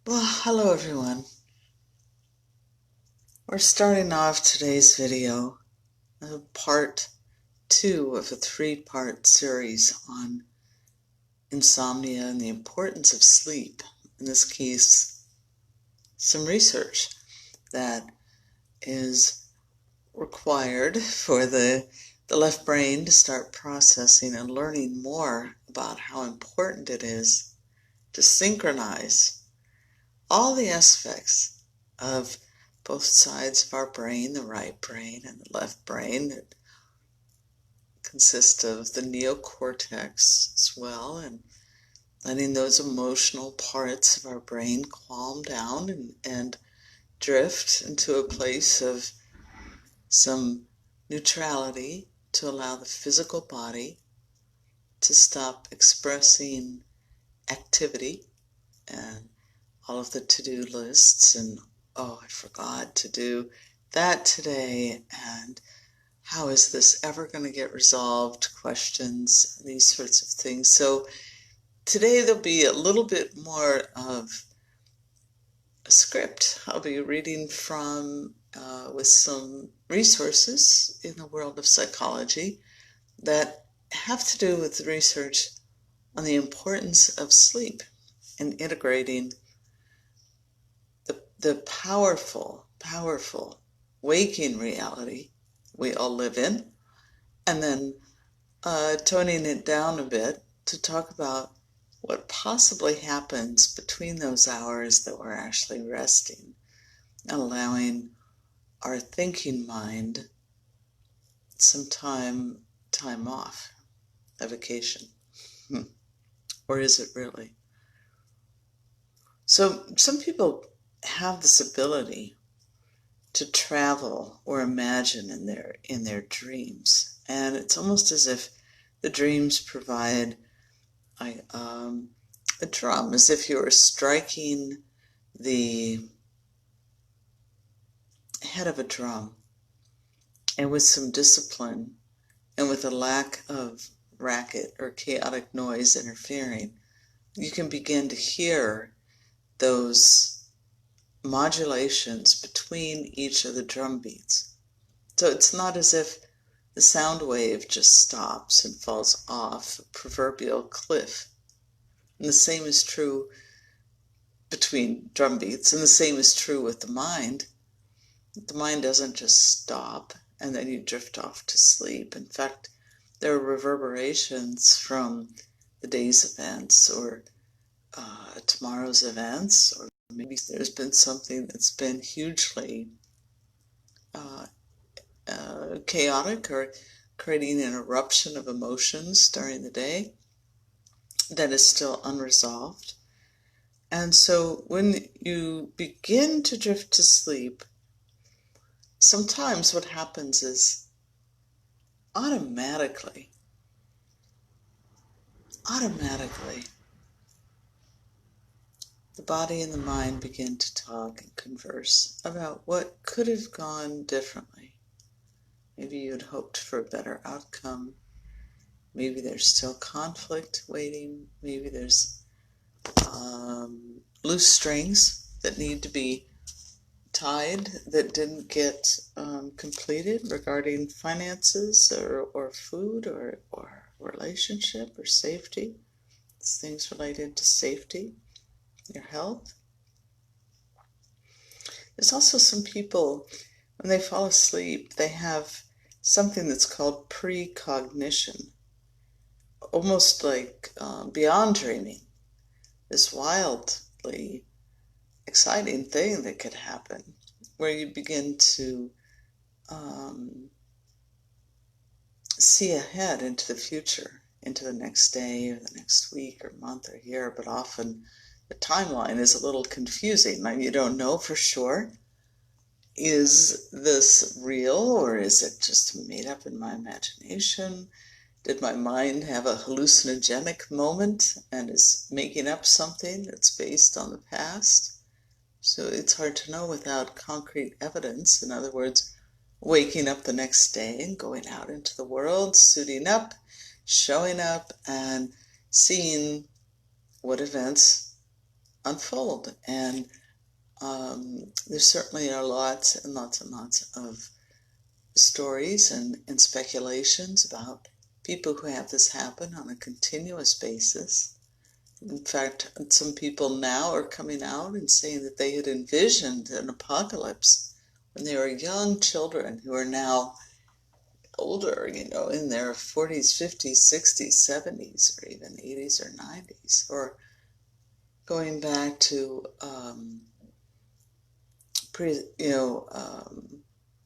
Well, hello everyone. We're starting off today's video, part 2 of a 3-part series on insomnia and the importance of sleep. In this case, some research that is required for the left brain to start processing and learning more about how important it is to synchronize all the aspects of both sides of our brain, the right brain and the left brain, that consist of the neocortex as well, and letting those emotional parts of our brain calm down and drift into a place of some neutrality to allow the physical body to stop expressing activity and all of the to-do lists and, oh, I forgot to do that today, and how is this ever going to get resolved, questions, these sorts of things. So today there'll be a little bit more of a script. I'll be reading from with some resources in the world of psychology that have to do with research on the importance of sleep and integrating the powerful waking reality we all live in, and then toning it down a bit to talk about what possibly happens between those hours that we're actually resting and allowing our thinking mind some time off, a vacation. Or is it really? So some people have this ability to travel or imagine in their dreams, and it's almost as if the dreams provide a drum, as if you were striking the head of a drum, and with some discipline and with a lack of racket or chaotic noise interfering, you can begin to hear those modulations between each of the drum beats. So it's not as if the sound wave just stops and falls off a proverbial cliff. And the same is true between drum beats, and the same is true with the mind. The mind doesn't just stop and then you drift off to sleep. In fact, there are reverberations from the day's events or tomorrow's events, or maybe there's been something that's been hugely chaotic or creating an eruption of emotions during the day that is still unresolved. And so when you begin to drift to sleep, sometimes what happens is automatically, the body and the mind begin to talk and converse about what could have gone differently. Maybe you'd hoped for a better outcome. Maybe there's still conflict waiting. Maybe there's loose strings that need to be tied that didn't get completed regarding finances or food or relationship or safety. It's things related to safety, your health. There's also some people, when they fall asleep, they have something that's called precognition, almost like beyond dreaming, this wildly exciting thing that could happen, where you begin to see ahead into the future, into the next day or the next week or month or year, but often the timeline is a little confusing. Like, you don't know for sure, is this real or is it just made up in my imagination? Did my mind have a hallucinogenic moment and is making up something that's based on the past? So it's hard to know without concrete evidence. In other words, waking up the next day and going out into the world, suiting up, showing up, and seeing what events unfold. And there certainly are lots and lots and lots of stories and speculations about people who have this happen on a continuous basis. In fact, some people now are coming out and saying that they had envisioned an apocalypse when they were young children who are now older, in their 40s, 50s, 60s, 70s, or even 80s or 90s, or going back to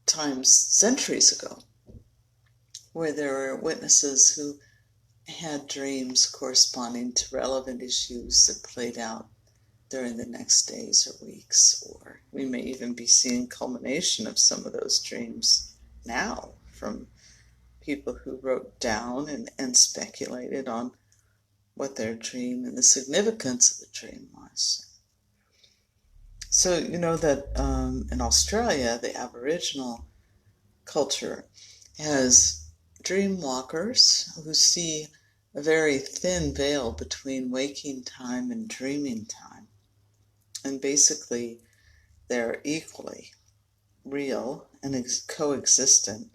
times centuries ago, where there were witnesses who had dreams corresponding to relevant issues that played out during the next days or weeks, or we may even be seeing culmination of some of those dreams now from people who wrote down and speculated on what their dream and the significance of the dream was. So you know that in Australia, the Aboriginal culture has dream walkers who see a very thin veil between waking time and dreaming time. And basically, they're equally real and coexistent.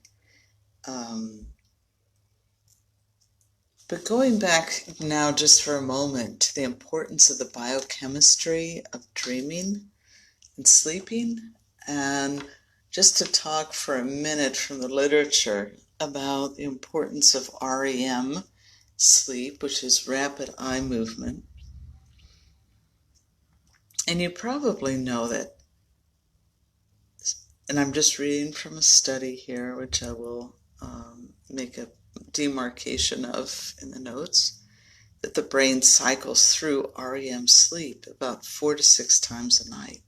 But going back now just for a moment to the importance of the biochemistry of dreaming and sleeping, and just to talk for a minute from the literature about the importance of REM sleep, which is rapid eye movement. And you probably know that, and I'm just reading from a study here, which I will make a demarcation of in the notes, that the brain cycles through REM sleep about 4 to 6 times a night.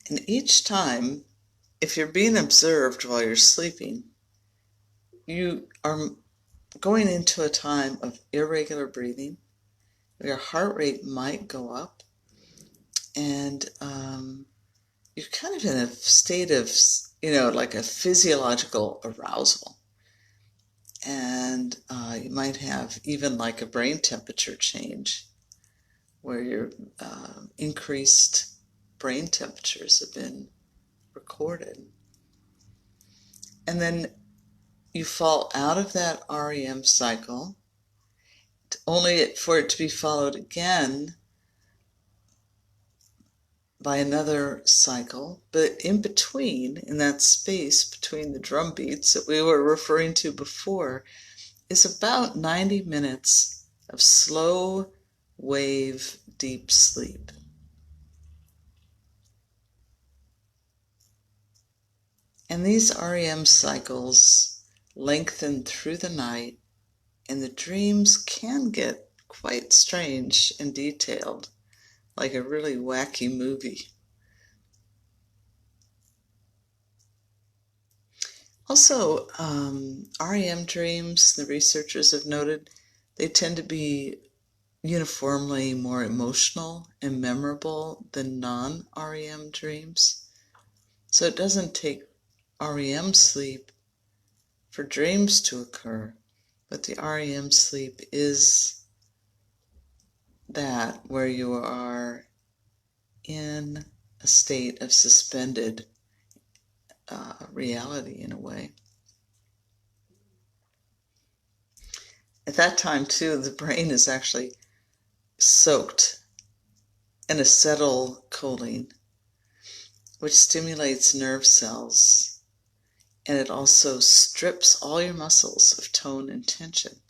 And each time, if you're being observed while you're sleeping, you are going into a time of irregular breathing. Your heart rate might go up, and you're kind of in a state of, like a physiological arousal. And you might have even like a brain temperature change, where your increased brain temperatures have been recorded. And then you fall out of that REM cycle, only for it to be followed again by another cycle. But in between, in that space between the drum beats that we were referring to before, is about 90 minutes of slow wave deep sleep. And these REM cycles lengthen through the night, and the dreams can get quite strange and detailed, like a really wacky movie. Also, REM dreams, the researchers have noted, they tend to be uniformly more emotional and memorable than non-REM dreams. So it doesn't take REM sleep for dreams to occur, but the REM sleep is that where you are in a state of suspended reality in a way. At that time, too, the brain is actually soaked in acetylcholine, which stimulates nerve cells, and it also strips all your muscles of tone and tension.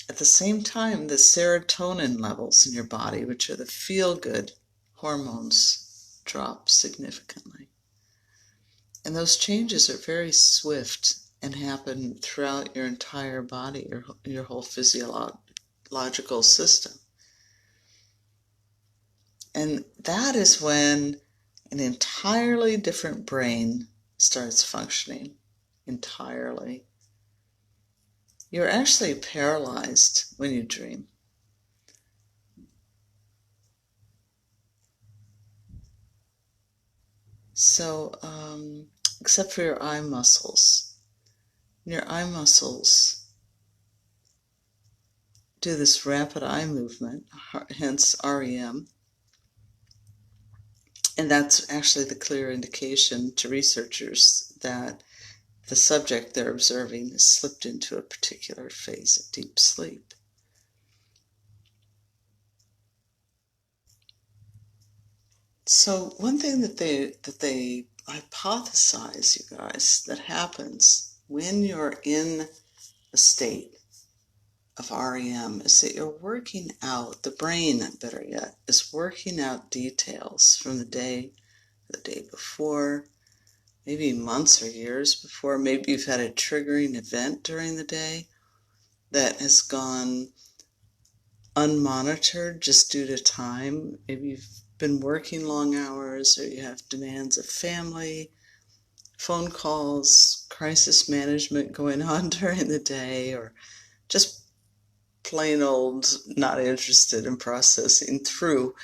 At the same time, the serotonin levels in your body, which are the feel-good hormones, drop significantly. And those changes are very swift and happen throughout your entire body, your whole physiological system. And that is when an entirely different brain starts functioning entirely. You're actually paralyzed when you dream. So, except for your eye muscles. Your eye muscles do this rapid eye movement, hence REM. And that's actually the clear indication to researchers that the subject they're observing has slipped into a particular phase of deep sleep. So one thing that they hypothesize, you guys, that happens when you're in a state of REM is that you're working out, the brain, better yet, is working out details from the day before, maybe months or years before. Maybe you've had a triggering event during the day that has gone unmonitored just due to time. Maybe you've been working long hours, or you have demands of family, phone calls, crisis management going on during the day, or just plain old not interested in processing through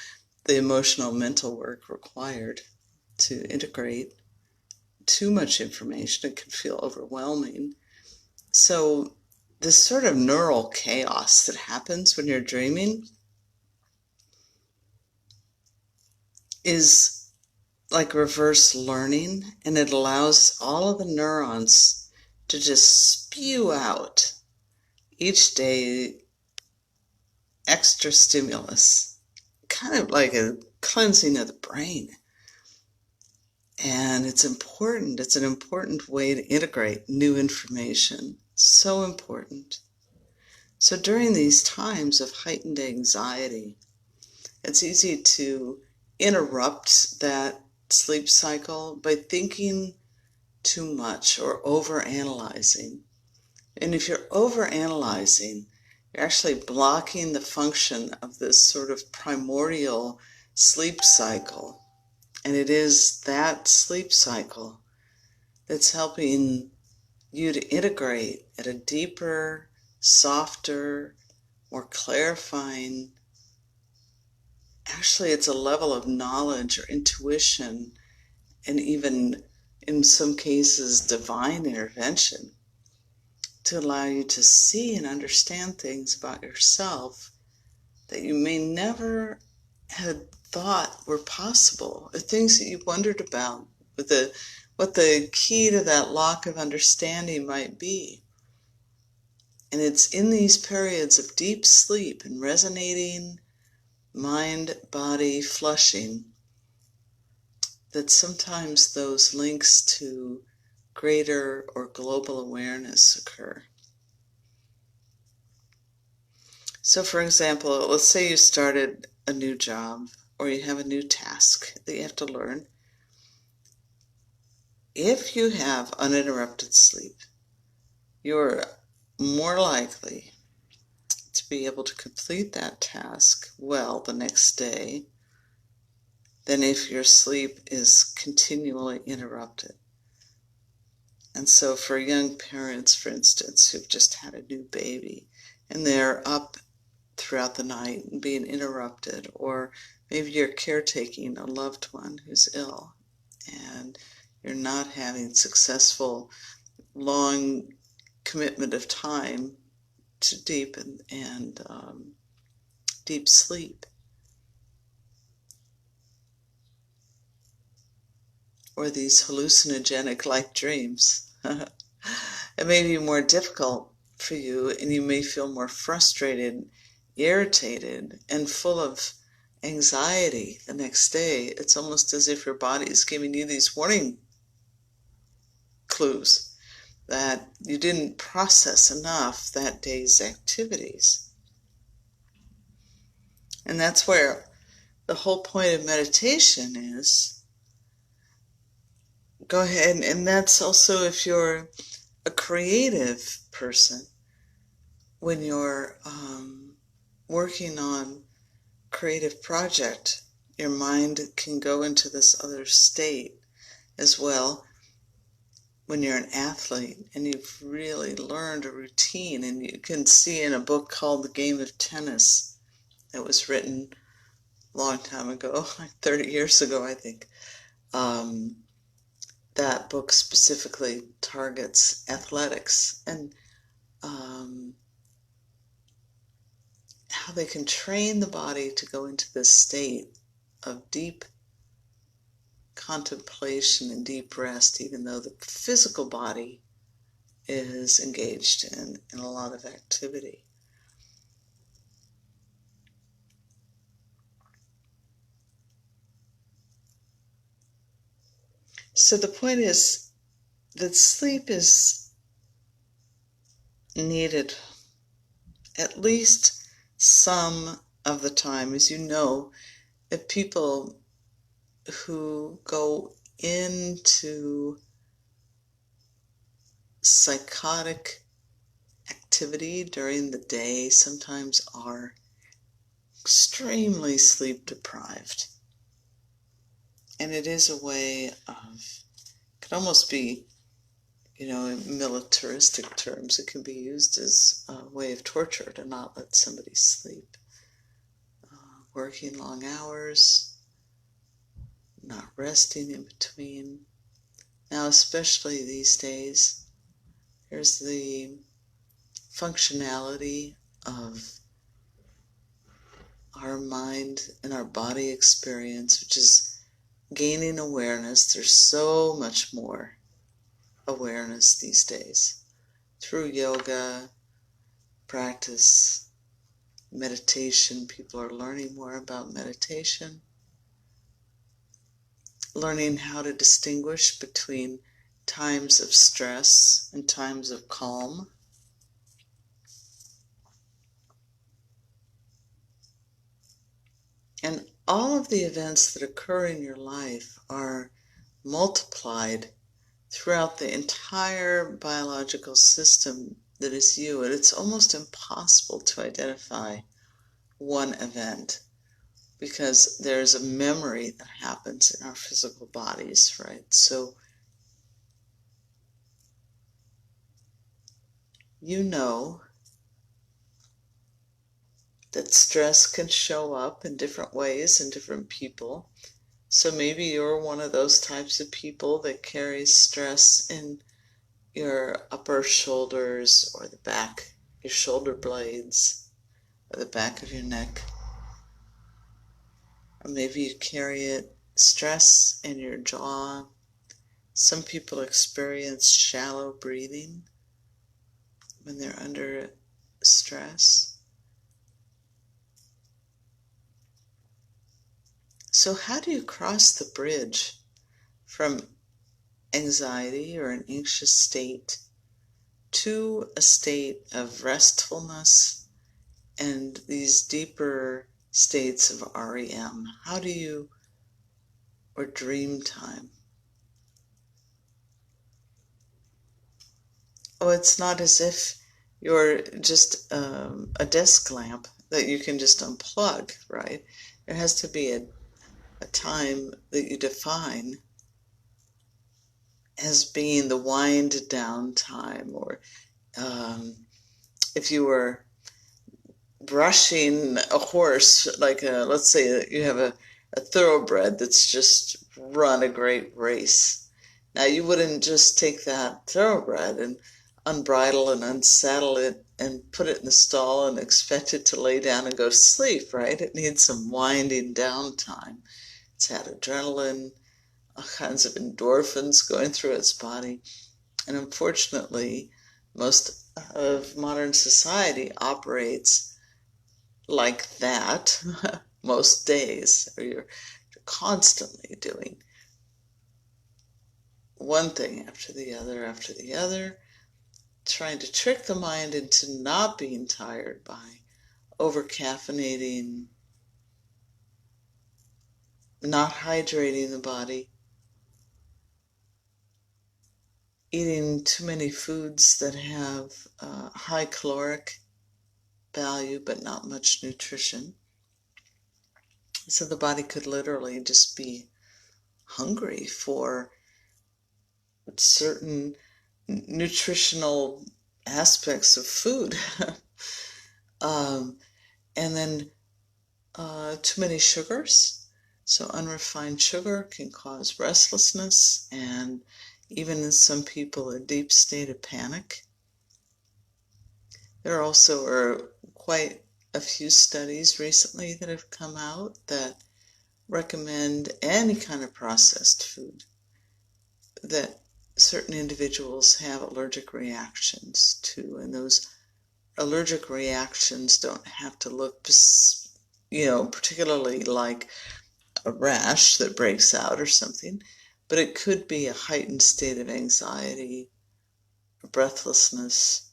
the emotional mental work required to integrate too much information. It can feel overwhelming. So this sort of neural chaos that happens when you're dreaming is like reverse learning, and it allows all of the neurons to just spew out each day extra stimulus, kind of like a cleansing of the brain. And it's important. It's an important way to integrate new information. So important. So during these times of heightened anxiety, it's easy to interrupt that sleep cycle by thinking too much or overanalyzing. And if you're overanalyzing, you're actually blocking the function of this sort of primordial sleep cycle. And it is that sleep cycle that's helping you to integrate at a deeper, softer, more clarifying. Actually, it's a level of knowledge or intuition, and even in some cases, divine intervention to allow you to see and understand things about yourself that you may never had thought were possible, or things that you wondered about, what the key to that lock of understanding might be. And it's in these periods of deep sleep and resonating mind-body flushing that sometimes those links to greater or global awareness occur. So for example, let's say you started a new job or you have a new task that you have to learn. If you have uninterrupted sleep, you're more likely to be able to complete that task well the next day than if your sleep is continually interrupted. And so for young parents, for instance, who've just had a new baby and they're up throughout the night and being interrupted, or maybe you're caretaking a loved one who's ill and you're not having successful long commitment of time to deep and deep sleep, or these hallucinogenic like dreams. It may be more difficult for you, and you may feel more frustrated, irritated, and full of anxiety the next day. It's almost as if your body is giving you these warning clues that you didn't process enough that day's activities. And that's where the whole point of meditation is. Go ahead, and that's also if you're a creative person, when you're working on creative project, your mind can go into this other state as well. When you're an athlete and you've really learned a routine, and you can see in a book called The Game of Tennis that was written a long time ago, like 30 years ago, I think. That book specifically targets athletics, and how they can train the body to go into this state of deep contemplation and deep rest, even though the physical body is engaged in a lot of activity. So the point is that sleep is needed at least some of the time. As you know, if people who go into psychotic activity during the day sometimes are extremely sleep deprived. And it is a way of, it could almost be, in militaristic terms, it can be used as a way of torture to not let somebody sleep. Working long hours, not resting in between. Now, especially these days, there's the functionality of our mind and our body experience, which is gaining awareness. There's so much more awareness these days through yoga practice, meditation. People are learning more about meditation, learning how to distinguish between times of stress and times of calm. And all of the events that occur in your life are multiplied throughout the entire biological system that is you. And it's almost impossible to identify one event because there's a memory that happens in our physical bodies, right? So you know that stress can show up in different ways in different people. So maybe you're one of those types of people that carries stress in your upper shoulders or the back, your shoulder blades, or the back of your neck. Or maybe you carry stress in your jaw. Some people experience shallow breathing when they're under stress. So how do you cross the bridge from anxiety or an anxious state to a state of restfulness and these deeper states of REM? How do you, or dream time? Oh, it's not as if you're just a desk lamp that you can just unplug, right? There has to be a time that you define as being the wind down time, or if you were brushing a horse, like let's say that you have a thoroughbred that's just run a great race. Now you wouldn't just take that thoroughbred and unbridle and unsaddle it and put it in the stall and expect it to lay down and go to sleep, right? It needs some winding down time. It's had adrenaline, all kinds of endorphins going through its body. And unfortunately, most of modern society operates like that most days, or you're constantly doing one thing after the other, trying to trick the mind into not being tired by over-caffeinating, not hydrating the body, eating too many foods that have high caloric value but not much nutrition. So the body could literally just be hungry for certain nutritional aspects of food. And then too many sugars. So unrefined sugar can cause restlessness and even in some people a deep state of panic. There also are quite a few studies recently that have come out that recommend any kind of processed food that certain individuals have allergic reactions to, and those allergic reactions don't have to look, particularly like a rash that breaks out or something, but it could be a heightened state of anxiety, breathlessness.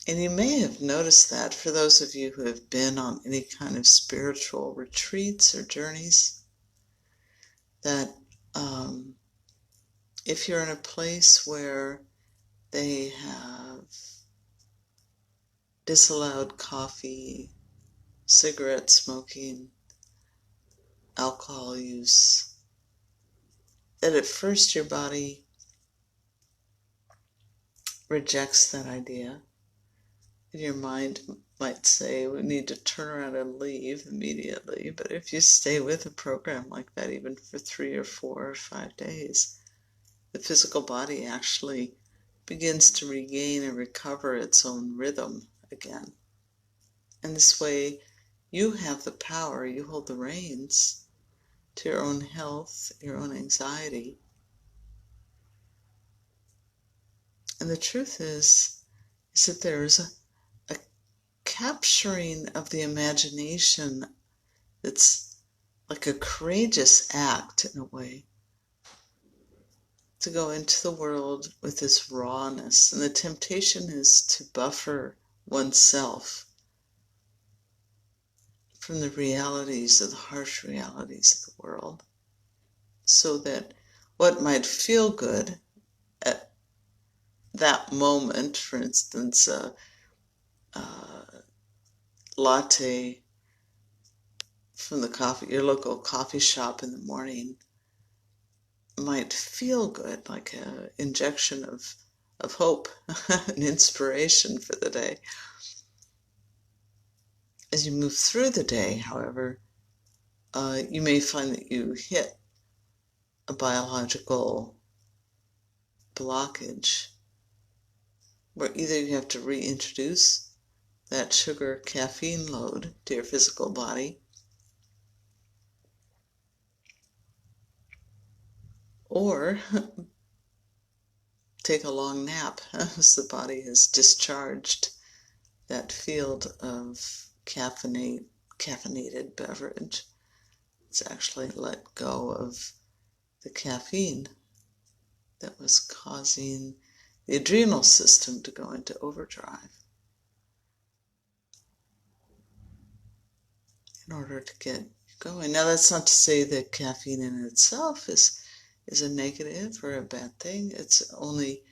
And you may have noticed that for those of you who have been on any kind of spiritual retreats or journeys, that if you're in a place where they have disallowed coffee, cigarette smoking, alcohol use, that at first your body rejects that idea. And your mind might say, we need to turn around and leave immediately. But if you stay with a program like that, even for 3 or 4 or 5 days, the physical body actually begins to regain and recover its own rhythm again. And this way, you have the power, you hold the reins to your own health, your own anxiety. And the truth is that there's a capturing of the imagination that's like a courageous act in a way, to go into the world with this rawness. And the temptation is to buffer oneself from the realities of the harsh realities of the world, so that what might feel good at that moment, for instance, a latte from your local coffee shop in the morning, might feel good, like an injection of hope, an inspiration for the day. As you move through the day, however, you may find that you hit a biological blockage where either you have to reintroduce that sugar caffeine load to your physical body, or take a long nap as the body has discharged that field of caffeinated beverage. It's actually let go of the caffeine that was causing the adrenal system to go into overdrive in order to get going. Now, that's not to say that caffeine in itself is a negative or a bad thing. It's only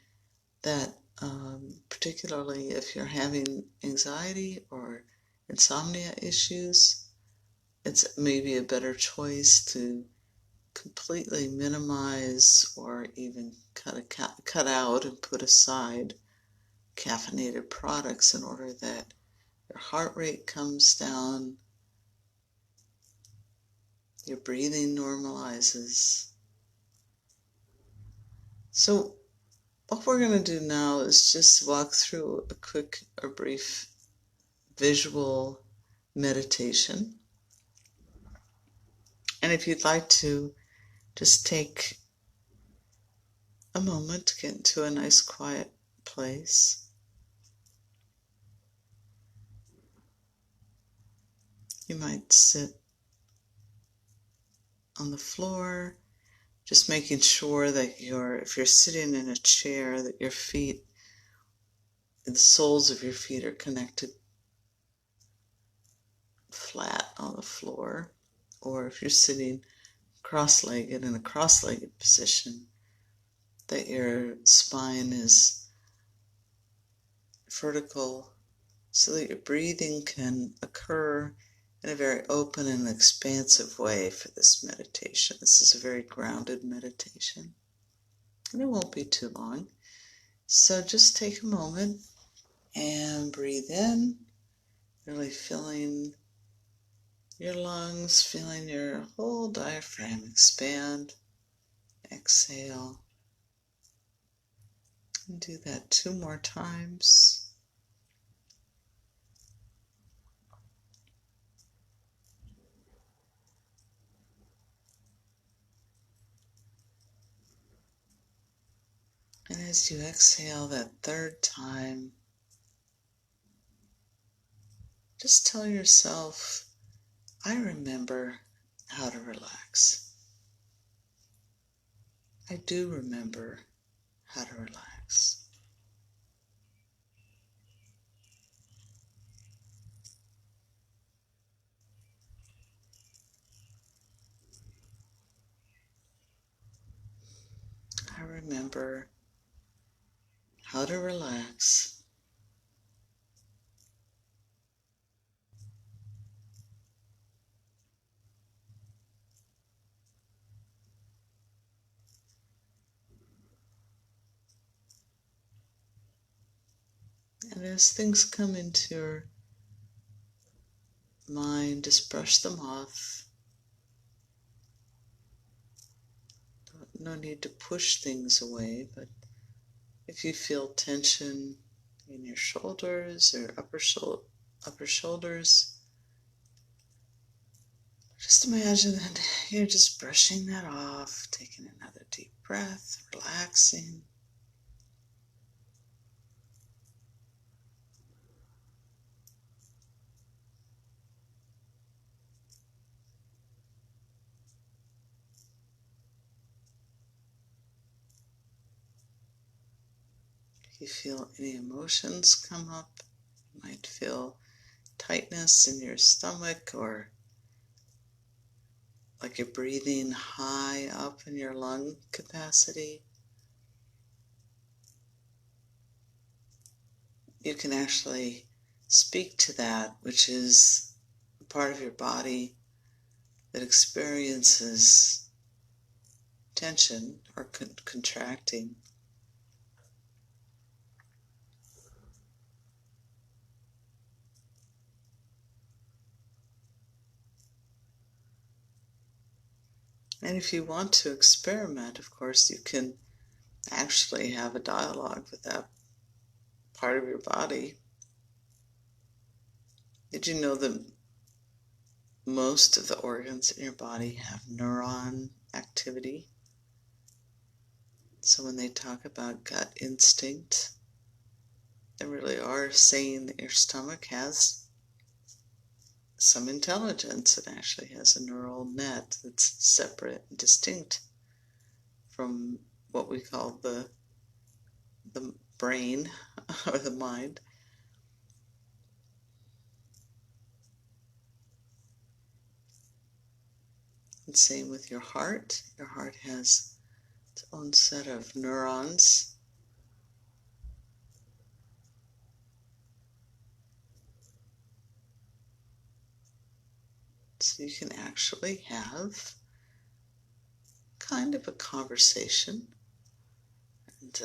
that, particularly if you're having anxiety or insomnia issues, it's maybe a better choice to completely minimize or even cut out and put aside caffeinated products in order that your heart rate comes down, your breathing normalizes. So what we're going to do now is just walk through a brief visual meditation. And if you'd like to just take a moment to get into a nice quiet place. You might sit on the floor, just making sure that if you're sitting in a chair, that your feet, the soles of your feet are connected flat on the floor. Or if you're sitting cross-legged in a cross-legged position, that your spine is vertical so that your breathing can occur in a very open and expansive way for this meditation. This is a very grounded meditation, and it won't be too long. So just take a moment and breathe in, really filling your lungs, feeling your whole diaphragm expand. Exhale. And do that 2 more times. And as you exhale that 3rd time, just tell yourself, I remember how to relax. I do remember how to relax. I remember how to relax. And as things come into your mind, just brush them off. No need to push things away, but if you feel tension in your shoulders or upper shoulders, just imagine that you're just brushing that off, taking another deep breath, relaxing. If you feel any emotions come up, you might feel tightness in your stomach or like you're breathing high up in your lung capacity. You can actually speak to that, which is a part of your body that experiences tension or contracting. And if you want to experiment, of course, you can actually have a dialogue with that part of your body. Did you know that most of the organs in your body have neuron activity? So when they talk about gut instinct, they really are saying that your stomach has some intelligence. It actually has a neural net that's separate and distinct from what we call the brain or the mind. And same with your heart. Your heart has its own set of neurons. So you can actually have kind of a conversation and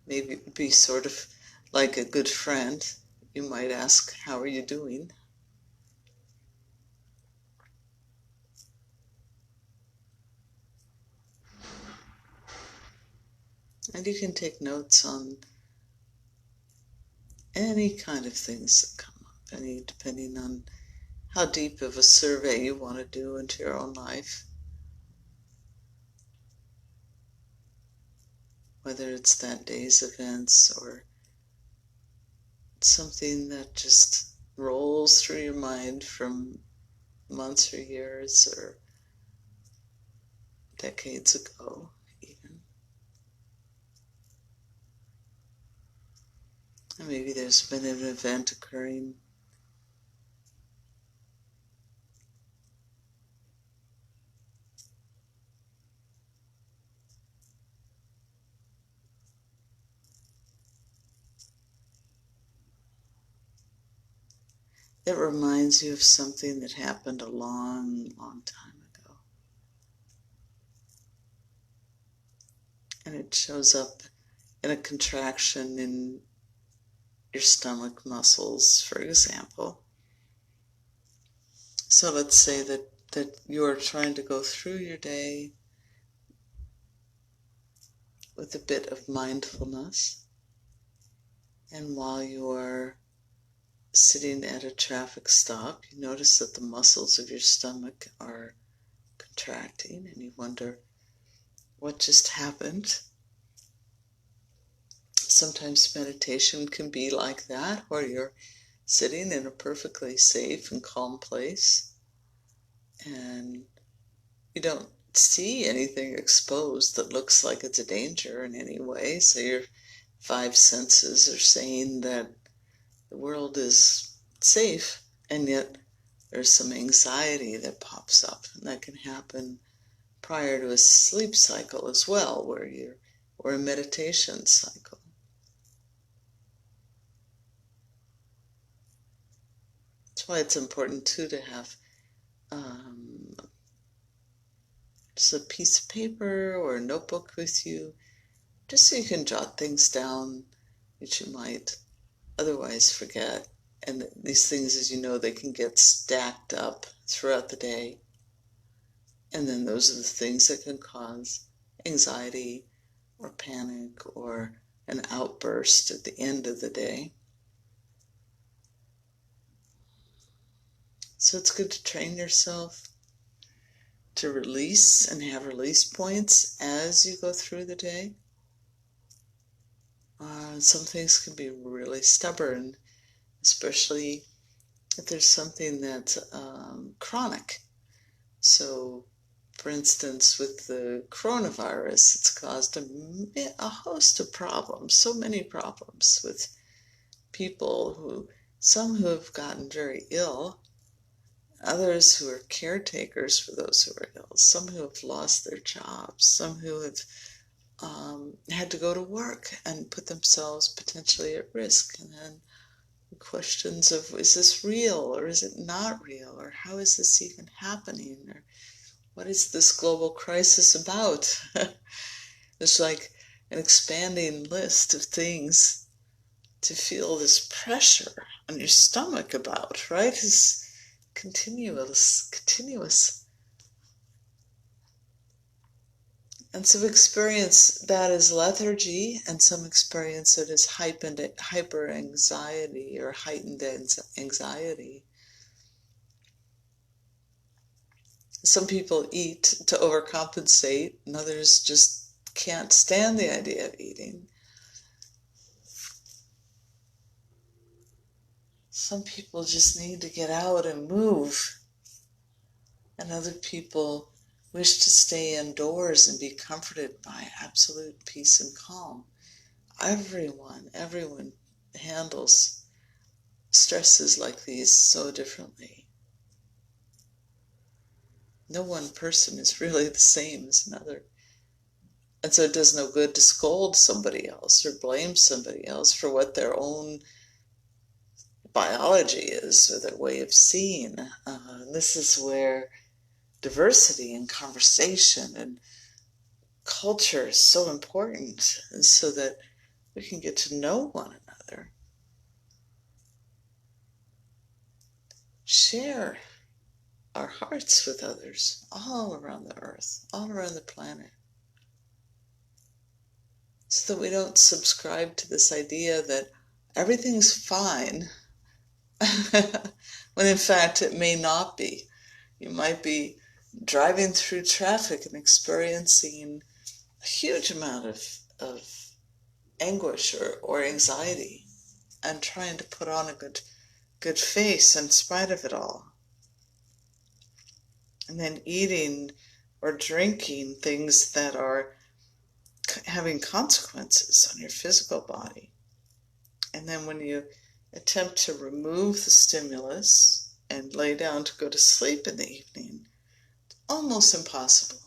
maybe be sort of like a good friend. You might ask, how are you doing? And you can take notes on any kind of things that come up, depending on how deep of a survey you want to do into your own life. Whether it's that day's events or something that just rolls through your mind from months or years or decades ago even. And maybe there's been an event occurring that reminds you of something that happened a long, long time ago. And it shows up in a contraction in your stomach muscles, for example. So let's say that that you're trying to go through your day with a bit of mindfulness. And while you're sitting at a traffic stop, you notice that the muscles of your stomach are contracting and you wonder what just happened. Sometimes meditation can be like that, where you're sitting in a perfectly safe and calm place and you don't see anything exposed that looks like it's a danger in any way. So your five senses are saying that the world is safe, and yet there's some anxiety that pops up, and that can happen prior to a sleep cycle as well, or a meditation cycle. That's why it's important too to have just a piece of paper or a notebook with you, just so you can jot things down that you might otherwise forget. And these things, as you know, they can get stacked up throughout the day. And then those are the things that can cause anxiety or panic or an outburst at the end of the day. So it's good to train yourself to release and have release points as you go through the day. Some things can be really stubborn, especially if there's something that's chronic. So, for instance, with the coronavirus, it's caused a host of problems, so many problems with people some who have gotten very ill, others who are caretakers for those who are ill, some who have lost their jobs, some who have had to go to work and put themselves potentially at risk. And then questions of, is this real or is it not real? Or how is this even happening? Or what is this global crisis about? There's like an expanding list of things to feel this pressure on your stomach about, right? It's continuous. And some experience that as lethargy, and some experience it as hyper anxiety or heightened anxiety. Some people eat to overcompensate, and others just can't stand the idea of eating. Some people just need to get out and move, and other people wish to stay indoors and be comforted by absolute peace and calm. Everyone handles stresses like these so differently. No one person is really the same as another. And so it does no good to scold somebody else or blame somebody else for what their own biology is or their way of seeing. This is where diversity and conversation and culture is so important, so that we can get to know one another. Share our hearts with others all around the earth, all around the planet, so that we don't subscribe to this idea that everything's fine when in fact it may not be. You might be driving through traffic and experiencing a huge amount of anguish or anxiety and trying to put on a good face in spite of it all. And then eating or drinking things that are having consequences on your physical body. And then when you attempt to remove the stimulus and lay down to go to sleep in the evening, almost impossible.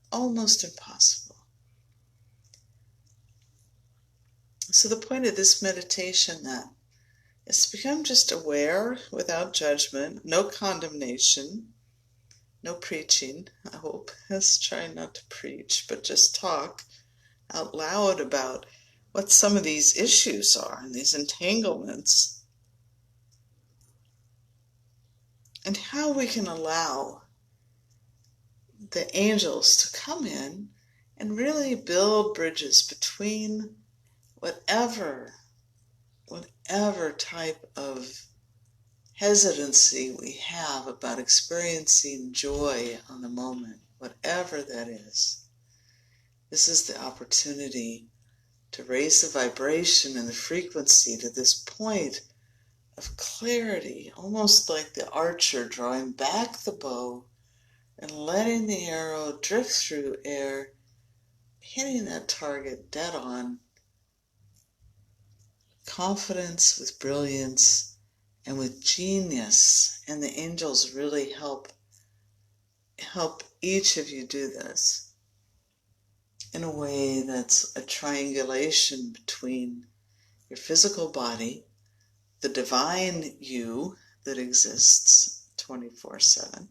Almost impossible. So the point of this meditation then is to become just aware without judgment, no condemnation, no preaching, I hope. Let's try not to preach, but just talk out loud about what some of these issues are and these entanglements, and how we can allow the angels to come in and really build bridges between whatever type of hesitancy we have about experiencing joy on the moment, whatever that is. This is the opportunity to raise the vibration and the frequency to this point of clarity, almost like the archer drawing back the bow and letting the arrow drift through air, hitting that target dead on. Confidence with brilliance and with genius, and the angels really help each of you do this in a way that's a triangulation between your physical body, the divine you that exists 24/7,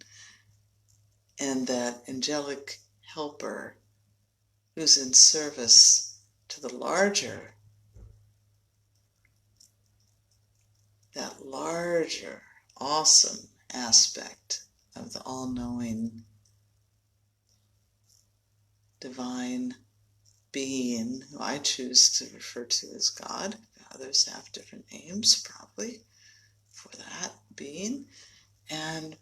and that angelic helper who's in service to the larger, that larger, awesome aspect of the all-knowing divine being, who I choose to refer to as God. Others have different names, probably, for that being. And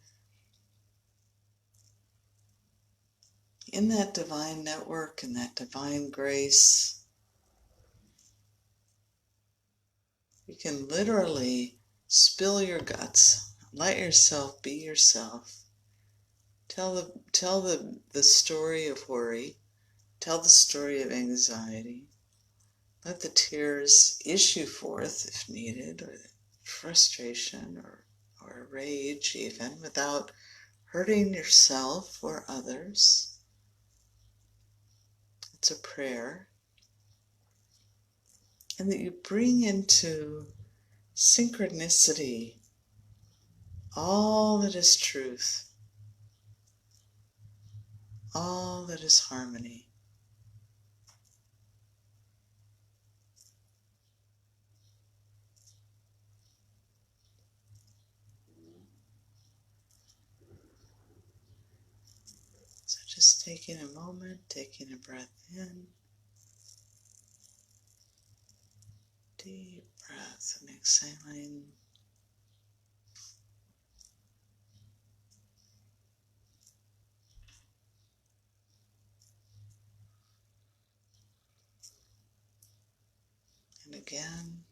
in that divine network and that divine grace, you can literally spill your guts, let yourself be yourself, tell the story of worry, tell the story of anxiety, let the tears issue forth if needed, or frustration or rage even, without hurting yourself or others. It's a prayer. And that you bring into synchronicity all that is truth, all that is harmony. So just taking a moment, taking a breath in, deep breath, and exhaling. And again.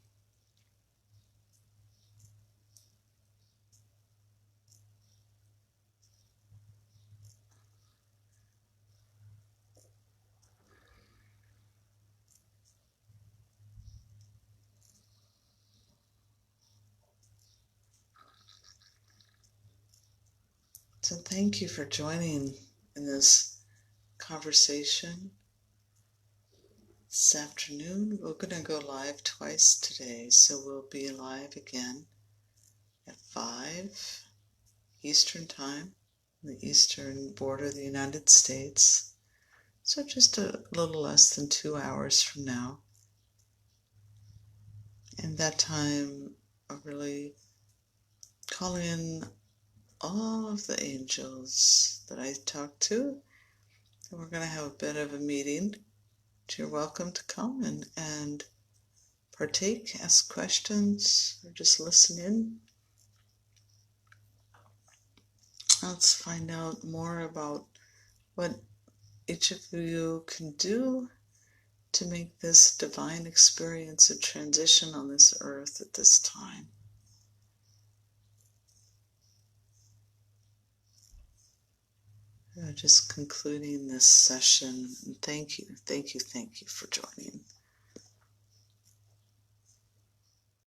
So thank you for joining in this conversation. This afternoon, we're going to go live twice today, so we'll be live again at 5 Eastern Time, the eastern border of the United States, so just a little less than 2 hours from now. And that time, I'll really call in all of the angels that I talked to, and we're going to have a bit of a meeting. You're welcome to come and partake, ask questions, or just listen in. Let's find out more about what each of you can do to make this divine experience of transition on this earth at this time. Just concluding this session. And thank you for joining.